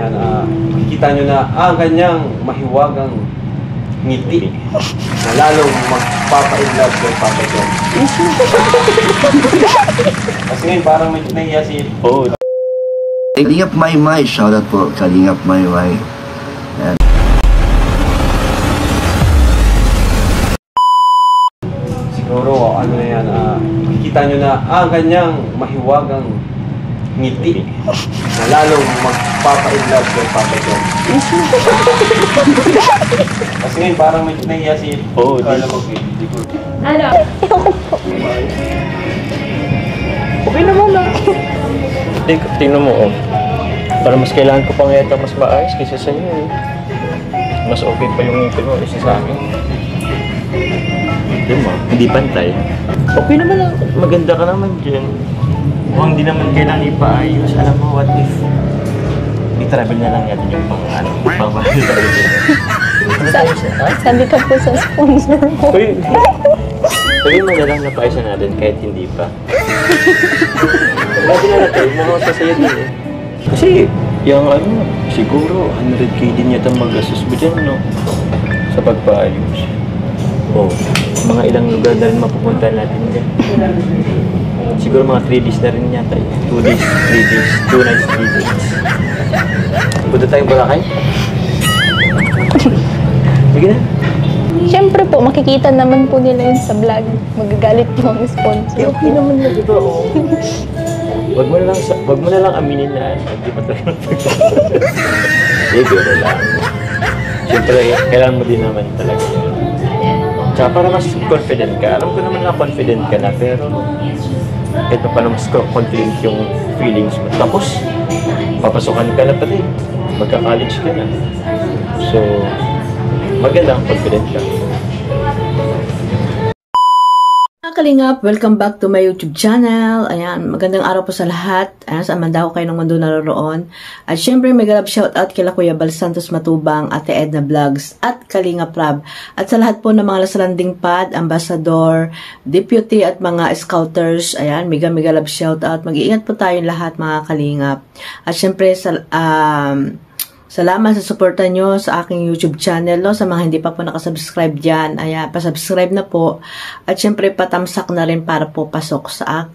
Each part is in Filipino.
yan, makikita nyo na ang kanyang mahiwagang ngiti na lalong magpapa-inlove kay Papa John. Kasi ngayon parang medyo nahiya si... Oh. Kalingap Maymay, shoutout po, Kalingap Maymay. Siguro, ano na yan, makikita nyo na ang kanyang mahiwagang ngiti na lalong magpapa-inlove kay Papa John. Kasi ngayon parang medyo nahiya si Carla mag-video. Ano? Okay naman lang. Tingnan mo, oh. Para mas kailangan ko pang yata mas maayos kaysa sa inyo, eh. Mas okay pa yung ngipin mo isa sa akin. Hindi pantay. Okay naman lang. Maganda ka naman dyan. Kung hindi naman kailangan ipaayos, alam mo, what if i-travel na lang natin yung pang-bahal talaga. Sabi ka po sa sponsor mo. Uy, sabi mo na lang napaayos na natin kahit hindi pa. Sabi na natin, mga sasaya din eh. Kasi, yung siguro 100K din yata mag-asus mo dyan, no? Sa pagpaayos. Oh, mga ilang lugar na rin mapupunta natin dyan. Siguro mga 3 days na rin yata. 2 days, 3 days, 2 nights, 3 days. Punta tayong Boracay? Sige na. Siyempre po, makikita naman po nila yun sa vlog. Magagalit po ang sponsor. Okay naman na, diba? Oh. Wag mo na lang aminin na hindi pa talaga nagpagpapalala. Siguro lang. Siyempre, kailangan mo din naman talaga yun. Tsaka para mas confident ka. Alam ko naman na confident ka na, pero kahit pa paano mas confident yung feelings mo. Tapos, papasukan ka na pati. Magka-college ka na. So, maganda ang confident ka. Kalingap, welcome back to my YouTube channel. Ayan, magandang araw po sa lahat. Ayan, saan man daw kayo ng mundo naroon. At syempre, may galap shoutout kila Kuya Bal Santos Matubang, Ate Edna Vlogs, at Kalingap Rab. At sa lahat po ng mga Lasalanding Pad, Ambassador, Deputy at mga Scouters. Ayan, mega love shoutout. Mag-iingat po tayo lahat mga Kalingap. At syempre, salamat sa suporta nyo sa aking YouTube channel, no? Sa mga hindi pa po nakasubscribe dyan, ayan, pasubscribe na po. At syempre, patamsak na rin para po pasok sa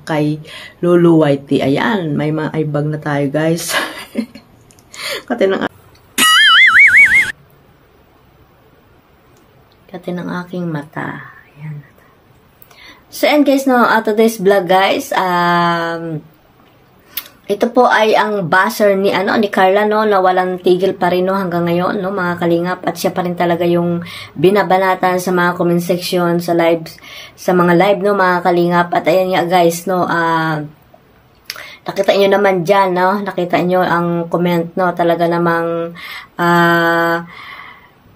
kay Lulu Whitey. Ayan, may mga eyebag na tayo, guys. Kati ng aking mata. Ayan. So, and guys, no, today's vlog, guys, ito po ay ang buzzer ni Carla, no, na walang tigil pa rin, no, hanggang ngayon, no, mga Kalingap, at siya pa rin talaga yung binabanatan sa mga comment section, sa lives, sa mga live, no, mga Kalingap. At ayan nga, guys, no, nakita nyo naman dyan, no, nakita nyo ang comment, no, talaga namang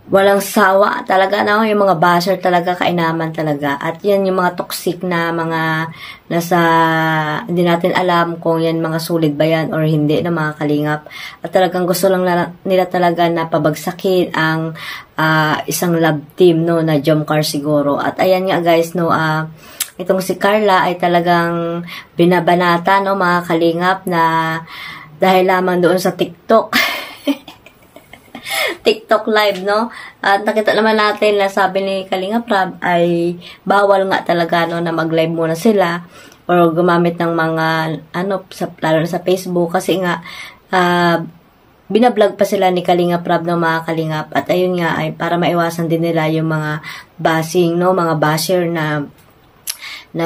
walang sawa talaga, no? Yung mga buzzer talaga, kainaman talaga. At yan yung mga toxic na mga nasa, hindi natin alam kung yan mga sulit ba yan or hindi, na mga Kalingap. At talagang gusto lang nila talaga na pabagsakin ang isang love team, no, na Jomcar siguro. At ayan nga, guys, no, itong si Carla ay talagang binabanata, no, mga Kalingap, na dahil lamang doon sa TikTok. TikTok live, no? At nakita naman natin na sabi ni Kalingap Rab ay bawal nga talaga, no, na mag-live muna sila or gumamit ng mga lalo na sa Facebook, kasi nga binablog pa sila ni Kalingap Rab, no, mga Kalingap. At ayun nga ay para maiwasan din nila yung mga bashing, no, mga basher na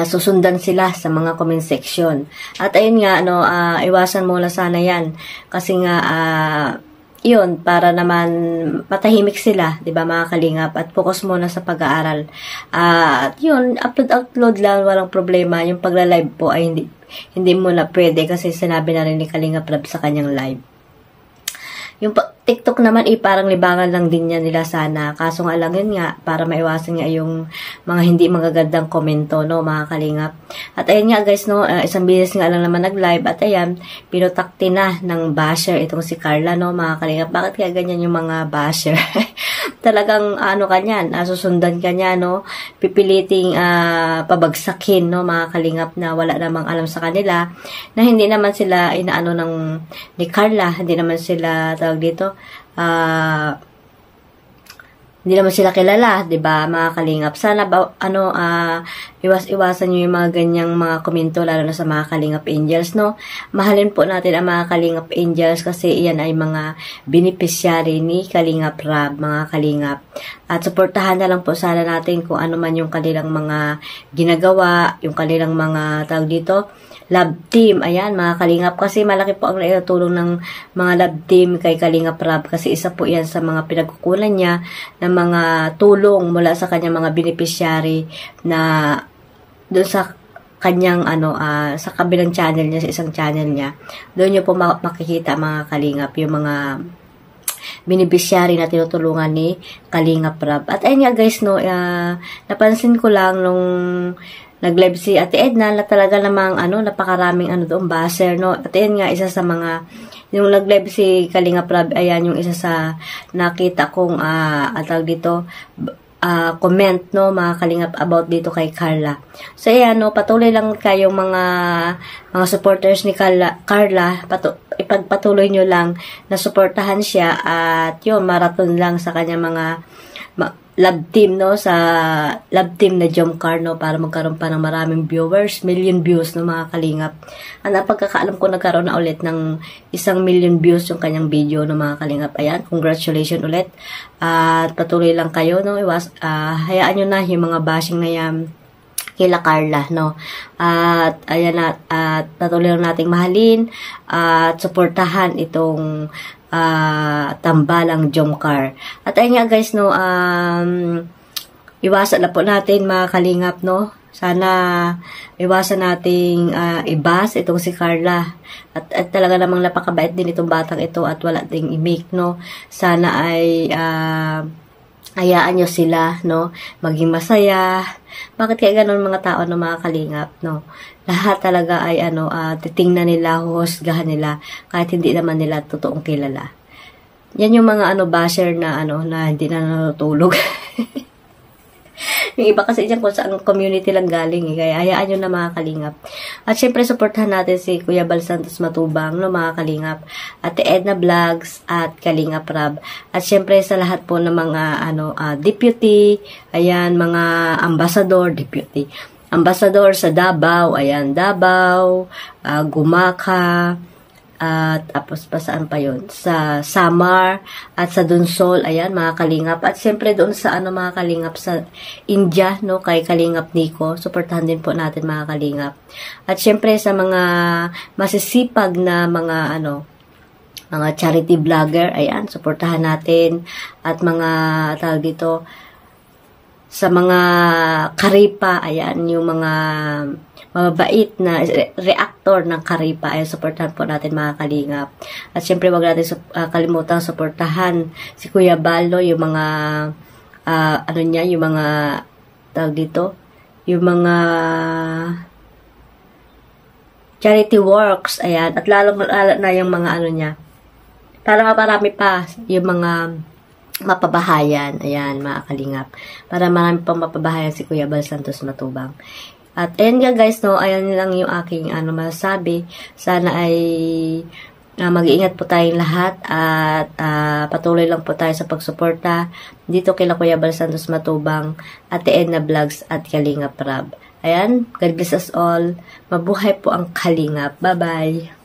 susundan sila sa mga comment section. At ayun nga, no, iwasan muna sana yan, kasi nga yun, para naman matahimik sila, 'di ba, mga Kalingap, at focus muna sa pag-aaral. At yun, upload lang, walang problema. Yung pagla-live po ay hindi muna pwede, kasi sinabi na rin ni Kalingap Rab sa kanyang live. Yung TikTok naman, parang libangan lang din niya nila sana. Kaso nga lang yun nga, para maiwasan nga yung mga hindi magagandang komento, no, mga Kalingap. At ayan nga, guys, no, isang bilis nga lang naman nag-live. At ayan, pinutakti na ng basher itong si Carla, no, mga Kalingap. Bakit kaya ganyan yung mga basher? talagang ano kanyan, susundan kanya, no? Pipiliting pabagsakin, no, mga kalingap, na wala namang alam sa kanila, na hindi naman sila inaano ni Carla, hindi naman sila tawag dito, hindi naman sila kilala, 'di ba, mga kalingap. Sana iwas-iwasan niyo yung mga ganyang mga komento, lalo na sa mga kalingap angels, no. Mahalin po natin ang mga kalingap angels kasi iyan ay mga beneficiary ni Kalingap Rab, mga kalingap. At suportahan na lang po sana natin kung ano man yung kanilang mga ginagawa, yung kanilang mga tawag dito, love team. Ayan, mga kalingap, kasi malaki po ang naitutulong ng mga love team kay Kalingap Rab, kasi isa po yan sa mga pinagkukunan niya ng mga tulong mula sa kanyang mga beneficiary na doon sa kanyang sa kabilang channel niya, sa isang channel niya. Doon niyo po makikita, mga kalingap, yung mga beneficiary na tinutulungan ni Kalingap Rab. At ayun nga guys, no, napansin ko lang nung nag-live si Ate Edna na talaga namang napakaraming doon baser, no. At ayun nga, isa sa mga yung nag-live si Kalingap Rab, ayan yung isa sa nakita kong atag dito comment, no, mga kalingap, about dito kay Carla. So ayan, no, patuloy lang kayong mga supporters ni Carla, ipagpatuloy nyo lang na suportahan siya, at yun, marathon lang sa kanya mga love team, no, sa love team na Jomcar, no, para magkaroon pa ng maraming viewers, million views, no, mga kalingap. Ang pagkakaalam ko, nagkaroon na ulit ng 1,000,000 views yung kanyang video, no, mga kalingap. Ayan, congratulations ulit. At patuloy lang kayo, no, hayaan nyo na yung mga bashing na yan kila Carla, no. At ayan na, at patuloy lang nating mahalin at suportahan itong tambalang Jomcar. At ayun nga guys, no, iwasan na po natin, mga kalingap, no. Sana iwasan nating ibas itong si Carla. At talaga namang napakabait din itong batang ito at wala ding imik, no. Sana ay hayaan nyo sila, no, maging masaya. Bakit kaya ganun mga tao, no, mga kalingap, no? Lahat talaga ay titingnan nila, huhusgahan nila, kahit hindi naman nila totoong kilala. Yan yung mga basher na na hindi na natutulog. Yung iba kasi dyan kung saan community lang galing, kaya hayaan nyo na, mga kalingap. At syempre, supportahan natin si Kuya Bal Santos Matubang, no, mga kalingap, Ate Edna Vlogs at Kalingap Rab. At syempre sa lahat po ng mga deputy, ayan, mga ambassador sa Davao, ayan, Davao, Gumaka, at tapos pa saan pa yun, sa Samar at sa Dunsol, ayan, mga kalingap. At siyempre doon sa mga kalingap sa India, no, kay Kalingap Nico, suportahan din po natin, mga kalingap. At siyempre sa mga masisipag na mga mga charity vlogger, ayan, suportahan natin. At mga tawag dito sa mga karipa, ayan, yung mga mababait na reactor ng karipa, ay suportahan po natin, mga kalingap. At syempre, wag natin kalimutang suportahan si Kuya Balo, yung mga yung mga tawag dito, yung mga charity works, ayan, at lalo na yung mga niya, para maparami pa yung mga mapabahayan, ayan, mga kalingap, para marami pang mapabahayan si Kuya Bal Santos Matubang. At ayan nga guys, no, ayan lang yung aking masasabi. Sana ay mag-iingat po tayong lahat at patuloy lang po tayo sa pagsuporta dito kay Kuya Bal Santos Matubang, Ate Edna Vlogs at Kalingap Rab. Ayan, God bless us all. Mabuhay po ang Kalingap. Bye-bye!